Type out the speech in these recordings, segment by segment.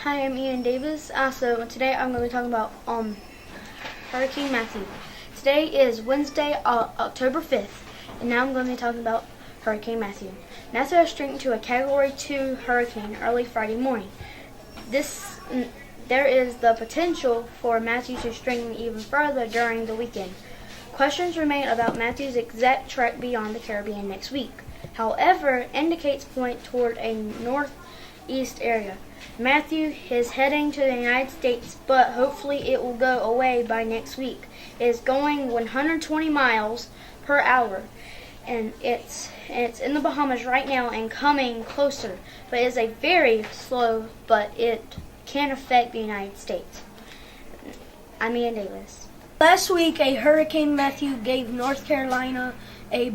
Hi, I'm Ian Davis. So today I'm going to be talking about Hurricane Matthew. Today is Wednesday, October 5th, and now I'm going to be talking about Hurricane Matthew. Matthew has strengthened to a Category 2 hurricane early Friday morning. There is the potential for Matthew to strengthen even further during the weekend. Questions remain about Matthew's exact track beyond the Caribbean next week. However, indicates point toward a northeast area. Matthew is heading to the United States, but hopefully it will go away by next week. It is going 120 miles per hour, and it's in the Bahamas right now and coming closer, but it's a very slow, but it can affect the United States. I'm Ian Davis. Last week, a Hurricane Matthew gave North Carolina a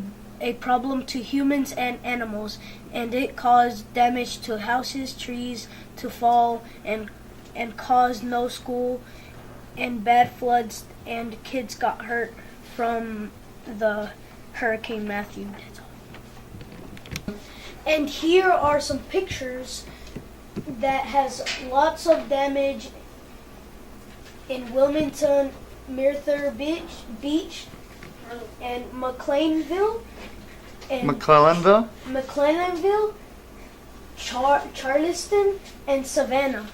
problem to humans and animals, and it caused damage to houses, trees to fall, and caused no school and bad floods, and kids got hurt from the Hurricane Matthew. And here are some pictures that has lots of damage in Wilmington, Merthyr Beach, and McClellanville, Charleston, and Savannah.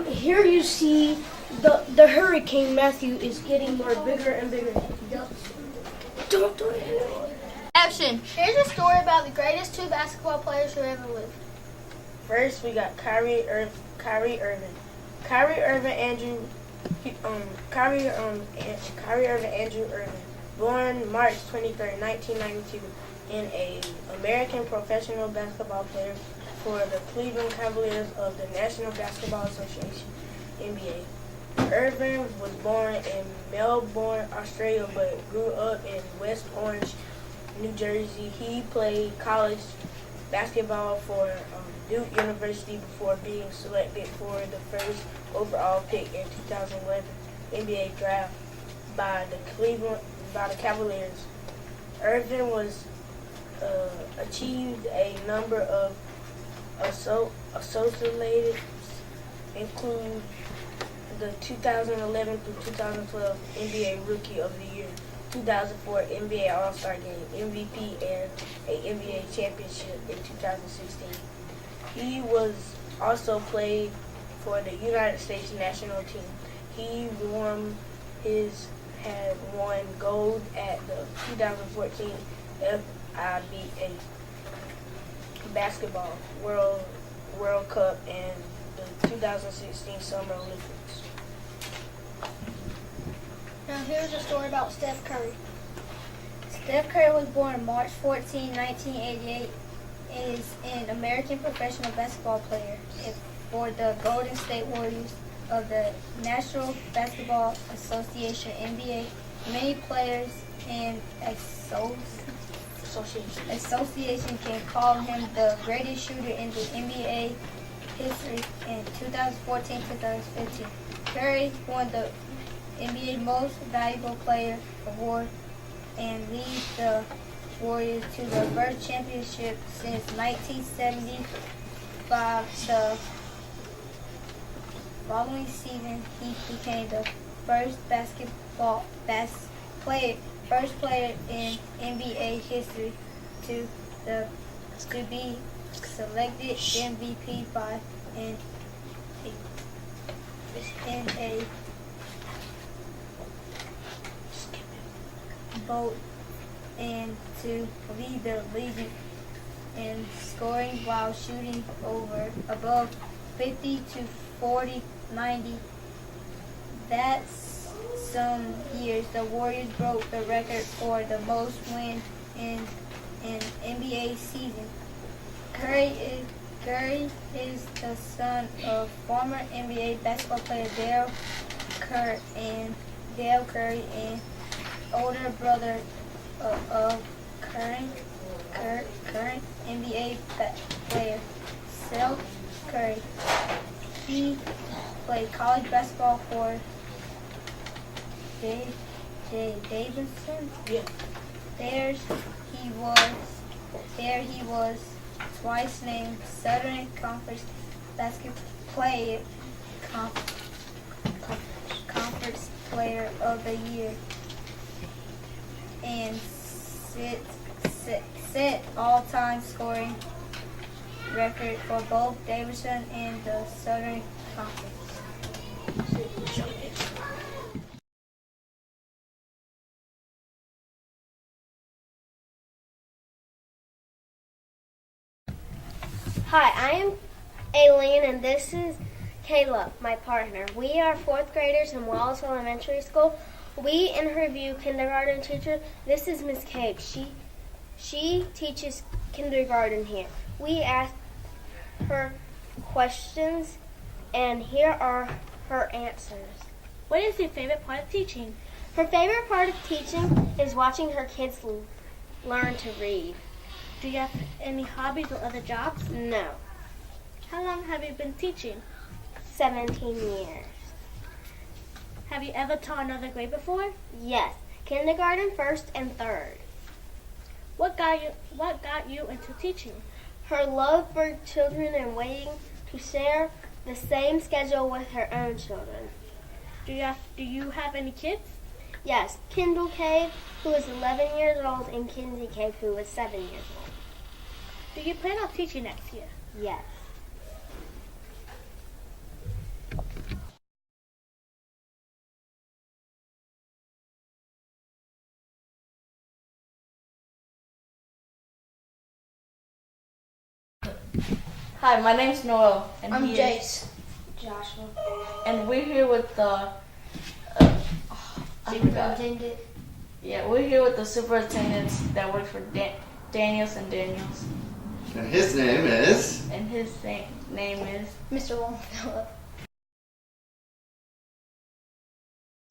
Here you see the Hurricane Matthew is getting more bigger and bigger. Don't do it. Action. Here's a story about the greatest two basketball players who ever lived. First, we got Kyrie Irving. Kyrie Irving Andrew Irving, born March 23, 1992, and an American professional basketball player for the Cleveland Cavaliers of the National Basketball Association, NBA. Irving was born in Melbourne, Australia, but grew up in West Orange, New Jersey. He played college basketball for Duke University before being selected for the first overall pick in 2011 NBA draft by the Cavaliers. Irving achieved a number of associates, include the 2011 through 2012 NBA Rookie of the Year, 2004 NBA All-Star Game MVP, and an NBA championship in 2016. He was also played for the United States national team. He had won gold at the 2014 FIBA Basketball World Cup and the 2016 Summer Olympics. Now here's a story about Steph Curry. Steph Curry was born March 14, 1988, and is an American professional basketball player for the Golden State Warriors of the National Basketball Association, NBA. Many players and association can call him the greatest shooter in the NBA history in 2014-2015. Curry won the NBA Most Valuable Player award and leads the Warriors to the first championship since 1975. The following season, he became the first player in NBA history to be selected MVP by in a vote and to lead the league in scoring while shooting above 50 to 40-90. That's some years the Warriors broke the record for the most wins in an NBA season. Curry is the son of former NBA basketball player Dale Curry and older brother of current NBA player Steph Curry. He played college basketball for Davidson. Yeah. There he was twice named Southern Conference Conference Player of the Year and set all-time scoring record for both Davidson and the Southern Conference. Hi, I am Aileen, and this is Kayla, my partner. We are fourth graders in Wallace Elementary School. We interview kindergarten teacher. This is Miss Cave. She teaches kindergarten here. We ask her questions, and here are her answers. What is your favorite part of teaching? Her favorite part of teaching is watching her kids learn to read. Do you have any hobbies or other jobs? No. How long have you been teaching? 17 years. Have you ever taught another grade before? Yes. Kindergarten, first and third. What got you into teaching? Her love for children and waiting to share the same schedule with her own children. Do you have any kids? Yes, Kendall Cave, who is 11 years old, and Kinsey Cave, who is 7 years old. Do you plan on teaching next year? Yes. Hi, my name's Noel, and I'm he Jace. is Joshua. and we're here with the Superintendent. Yeah, we're here with the superintendents that work for Daniels and Daniels, And his name is? and his name is. Mr. Longfellow.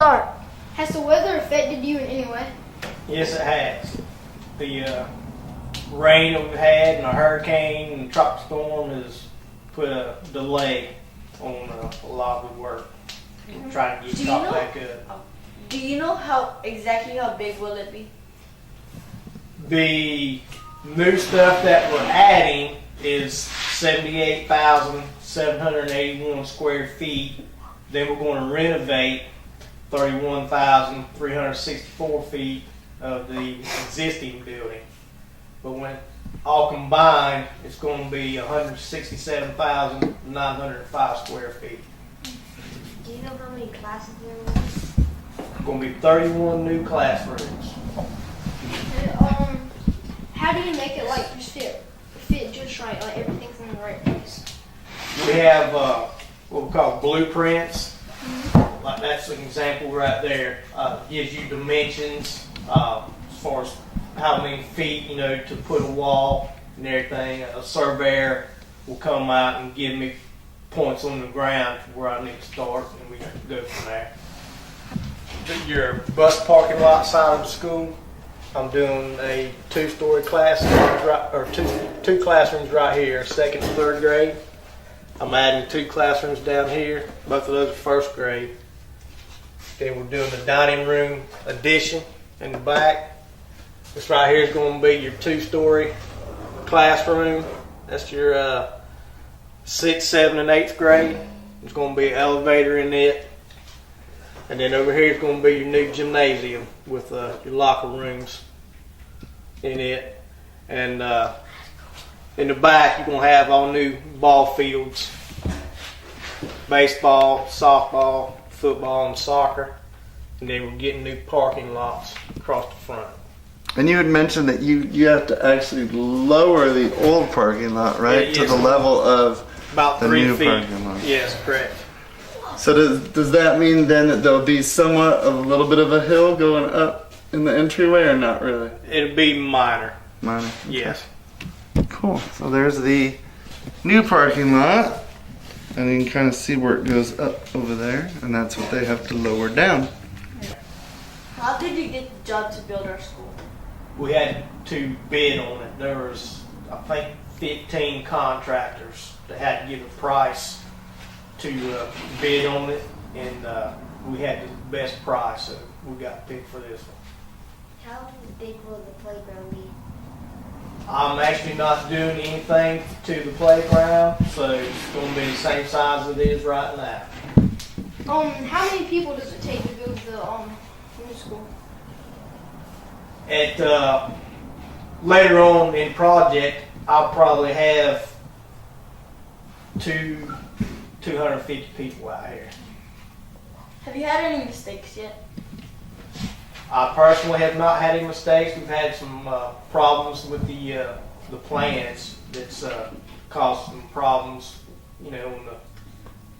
Start. Has the weather affected you in any way? Yes, it has. The rain that we've had and a hurricane and tropical storm has put a delay on a lot of the work. We're trying to get caught back up. Do you know how big will it be? The new stuff that we're adding is 78,781 square feet. Then we're going to renovate 31,364 feet of the existing building. But when all combined, it's going to be 167,905 square feet. Do you know how many classes there were? Going to be 31 new classrooms. How do you make it like just fit just right, like everything's in the right place? We have what we call blueprints. Like that's an example right there. Gives you dimensions as far as how many feet, to put a wall and everything. A surveyor will come out and give me points on the ground where I need to start, and we go from there. Your bus parking lot side of the school, I'm doing a two-story classroom, or two classrooms right here, second and third grade. I'm adding 2 classrooms down here. Both of those are first grade. Then we're doing the dining room addition in the back. This right here is going to be your 2-story classroom. That's your 6th, 7th, and 8th grade. There's going to be an elevator in it. And then over here is going to be your new gymnasium with your locker rooms in it. And in the back, you're going to have all new ball fields, baseball, softball, football, and soccer. And then we're getting new parking lots across the front. And you had mentioned that you have to actually lower the old parking lot, right, to the level of about the 3 new feet. parking lot. Yes, correct. So does that mean then that there'll be somewhat of a little bit of a hill going up in the entryway, or not really? It'll be minor. Minor. Yes. Cool. So there's the new parking lot, and you can kind of see where it goes up over there, and that's what they have to lower down. How did you get the job to build our school? We had to bid on it. There was, I think, 15 contractors that had to give a price to bid on it, and we had the best price, so we got picked for this one. How big will the playground be? I'm actually not doing anything to the playground, so it's going to be the same size as it is right now. How many people does it take to build the new school? At later on in project, I'll probably have 250 people out here. Have you had any mistakes yet? I personally have not had any mistakes. We've had some problems with the plans that's caused some problems, on the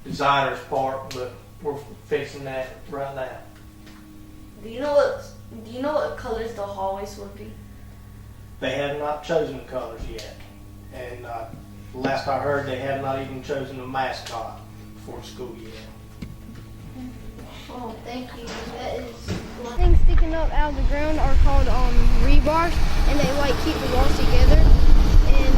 designer's part, but we're fixing that right now. Do you know what colors the hallways would be? They have not chosen the colors yet, and last I heard, they have not even chosen a mascot for school yet. Oh, thank you. That is. Things sticking up out of the ground are called rebars, and they keep the walls together. And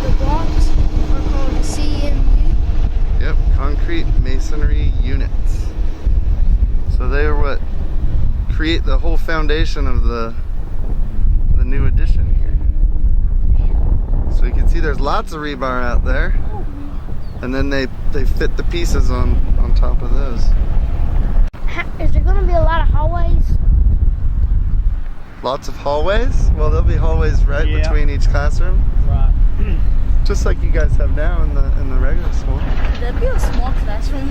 the blocks are called CMU. Yep, concrete masonry units. So they are what create the whole foundation of the new addition here. So you can see there's lots of rebar out there, and then they fit the pieces on top of those. Is there going to be a lot of hallways? Lots of hallways? Well, there'll be hallways right between each classroom. Right. Just like you guys have now in the regular school. Could that be a small classroom?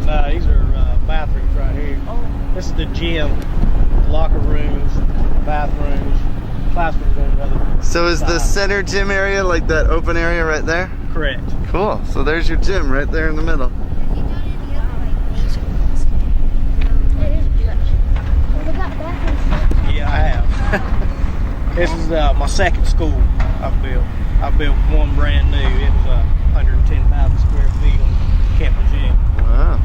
No, these are bathrooms right here. Oh. This is the gym, locker rooms, bathrooms, classrooms on the other. So is the center gym area like that open area right there? Correct. Cool. So there's your gym right there in the middle. Yeah, I have. This is my second school I've built. I built one brand new. It was 110,000 square feet on campus gym. Wow.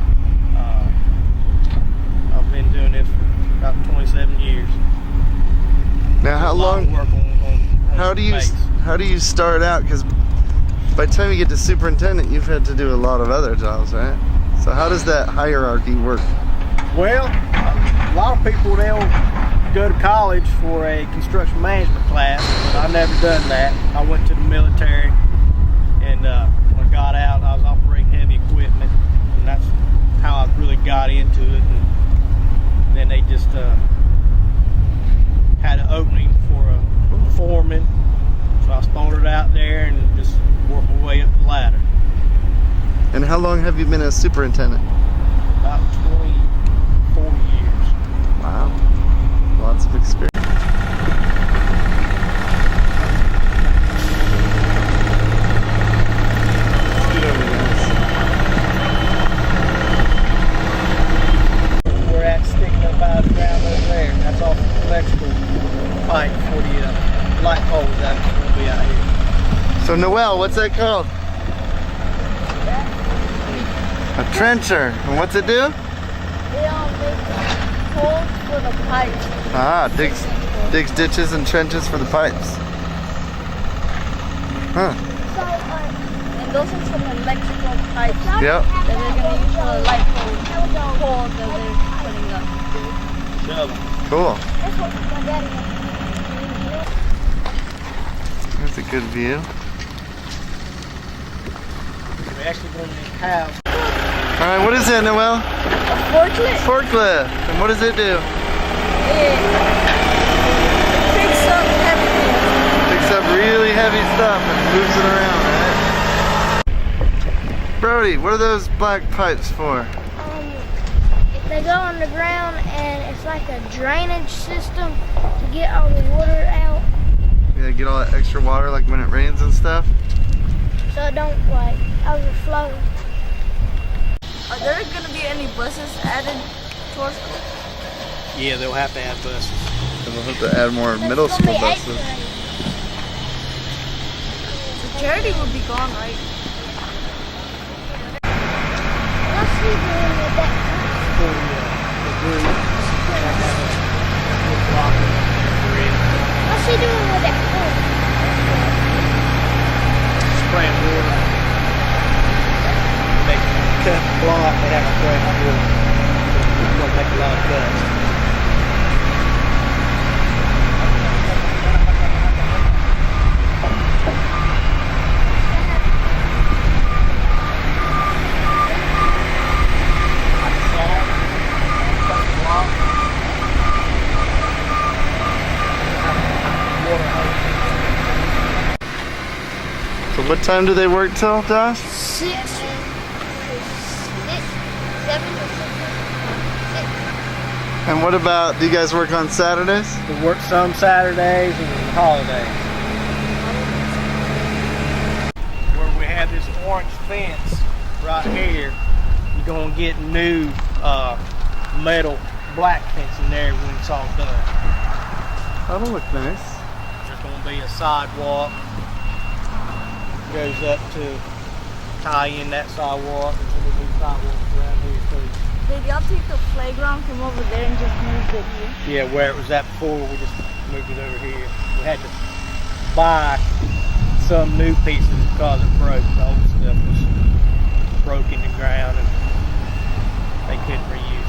I've been doing this for about 27 years. Now how long? Work on How do you start out? Because by the time you get to superintendent, you've had to do a lot of other jobs, right? So how does that hierarchy work? Well, a lot of people, they'll go to college for a construction management class, but I've never done that. I went to the military, and when I got out, I was operating heavy equipment, and that's how I really got into it. And then they just had an opening for a foreman, so I started out there and just worked my way up the ladder. And how long have you been a superintendent? About 24 years. Wow. Lots of experience. We're at sticking up out of the ground over there. That's all electrical pipe for the light poles that will be out here. So Noel, what's that called? A trencher. And what's it do? They make holes for the pipes. Ah, digs ditches and trenches for the pipes. Huh. And those are some electrical pipes Yep. that they're going to use for the light poles that they're putting up. Shovel. Cool. That's what my daddy has. That's a good view. We're actually going to have. All right, what is that, Noel? A forklift? Forklift. And what does it do? It picks up heavy things. Picks up really heavy stuff and moves it around, right? Brody, what are those black pipes for? They go on the ground, and it's like a drainage system to get all the water out, Yeah, get all that extra water like when it rains and stuff. so it don't overflow. Are there going to be any buses added to our school? Yeah, they'll have to have buses. And we'll have to add more middle It's gonna school be eighth buses. grade. So charity would be gone, right? What's he doing with that? For the group. What's he doing with that? Spraying water. They cut the block, they have to spray water. It's going to make a lot of dust. What time do they work till, Josh? 7 to 6. And what about, do you guys work on Saturdays? We work some Saturdays and holidays. Where we have this orange fence right here, you're gonna get new metal black fencing there when it's all done. That'll look nice. There's gonna be a sidewalk. Goes up to tie in that sidewalk. There's gonna be sidewalks around here too. Did y'all take the playground from over there and just moved it here? Yeah, where it was at before, we just moved it over here. We had to buy some new pieces because it broke. The old stuff was broke in the ground and they couldn't reuse